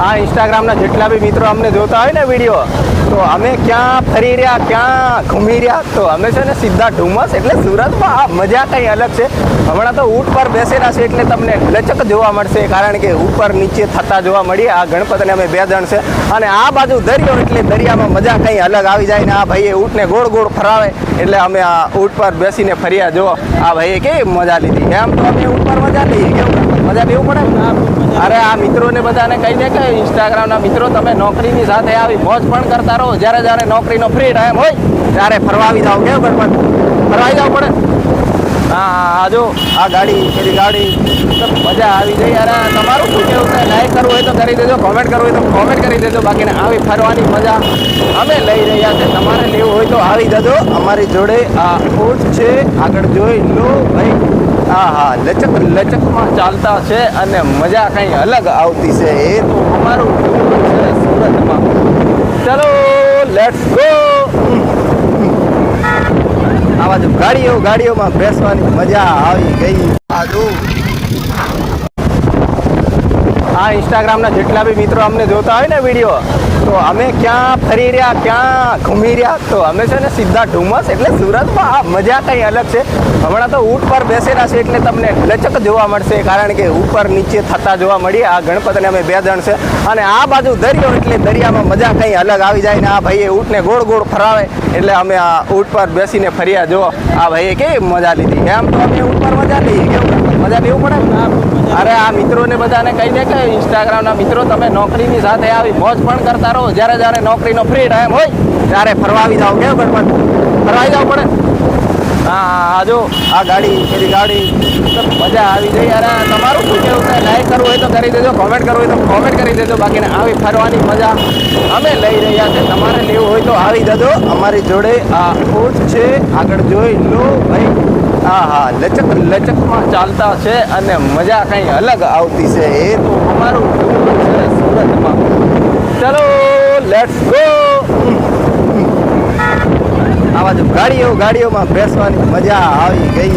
આ ઇન્સ્ટાગ્રામના જેટલા બી મિત્રો અમને જોતા હોય ને વિડીયો, તો અમે ક્યાં ફરી રહ્યા, ક્યાં ઘૂમી રહ્યા, તો અમે છે ને સીધા ડુમસ એટલે સુરતમાં. આ મજા કંઈ અલગ છે. હમણાં તો ઊંટ પર બેસેલા છે એટલે તમને લચક જોવા મળશે, કારણ કે ઉપર નીચે થતા જોવા મળીએ. આ ગણપતને અમે 2 જણ છે અને આ બાજુ દરિયો એટલે દરિયામાં મજા કંઈ અલગ આવી જાય ને આ ભાઈએ ઊંટને ગોળ ગોળ ફરાવે એટલે અમે આ ઊંટ પર બેસીને ફર્યા. જો આ ભાઈએ કેવી મજા લીધી. એમ તો અમે ઊંટ પર મજા લઈએ, કેવું મજા લેવું પડે. અરે આ મિત્રોને બધાને કહીને કે ઇન્સ્ટાગ્રામના મિત્રો તમે નોકરીની સાથે આવી મોજ પણ કરતા રહો. જ્યારે જ્યારે નોકરીનો ફ્રી ટાઈમ હોય ત્યારે ફરવા આવી જાઓ. કેવું ગણપત ફરવાઈ જવું પડે. હા જો આ ગાડી પેલી ગાડી મજા આવી જાય. અરે તમારું શું કેવું છે? લાઈક કરવું હોય તો કરી દેજો, કોમેન્ટ કરવું હોય તો કોમેન્ટ કરી દેજો. બાકીને આવી ફરવાની મજા અમે લઈ રહ્યા છે. તમારે લેવું હોય તો આવી જજો અમારી જોડે. આ ઊંટ છે, આગળ જોઈ લો ભાઈ. હા લચક લચકમાં ચાલતા છે અને મજા કંઈ અલગ આવતી છે. એ તો અમારું છે સુરતમાં. ચલો લેટ્સ ગો. આ બાજુ ગાડીઓમાં બેસવાની મજા આવી ગઈ. આ ઇન્સ્ટાગ્રામના જેટલા બી મિત્રો અમને જોતા હોય ને વિડીયો, તો અમે ક્યાં ફરી રહ્યા, ક્યાં ઘૂમી રહ્યા, તો અમે છે ને સીધા ડુમસ એટલે સુરતમાં. આ મજા કંઈ અલગ છે. હમણાં તો ઊંટ પર બેસેલા છે એટલે તમને લચક જોવા મળશે, કારણ કે ઉપર નીચે થતા જોવા મળીએ. આ ગણપતને અમે 2 જણ છે અને આ બાજુ દરિયો એટલે દરિયામાં મજા કંઈ અલગ આવી જાય ને આ ભાઈએ ઊંટને ગોળ ગોળ ફરાવે એટલે અમે આ ઊંટ પર બેસીને ફર્યા. જો આ ભાઈએ કેવી મજા લીધી. એમ તો અમે ઊંટ પર મજા લઈએ, કેવું મજા લેવું પડે. અરે આ મિત્રોને બધાને કહીને કે ઇન્સ્ટાગ્રામના મિત્રો તમે નોકરીની સાથે આવી મોજ પણ કરતા રહો. જ્યારે જ્યારે નોકરીનો ફ્રી ટાઈમ હોય ત્યારે ફરવા આવી જાઓ. કેવું ગણપત ફરવાઈ જવું પડે. હા જો આ ગાડી પેલી ગાડી મજા આવી જાય. અરે તમારું શું કેવું છે? લાઈક કરવું હોય તો કરી દેજો, કોમેન્ટ કરવું હોય તો કોમેન્ટ કરી દેજો. બાકીને આવી ફરવાની મજા અમે લઈ રહ્યા છે. તમારે લેવું હોય તો આવી જજો અમારી જોડે. આ ઊંટ છે, આગળ જોઈ લો ભાઈ. હા લચકમાં ચાલતા છે અને મજા કંઈ અલગ આવતી છે. એ તો અમારું છે સુરતમાં. ચલો લેટ્સ ગો. આ બાજુ ગાડીઓમાં બેસવાની મજા આવી ગઈ.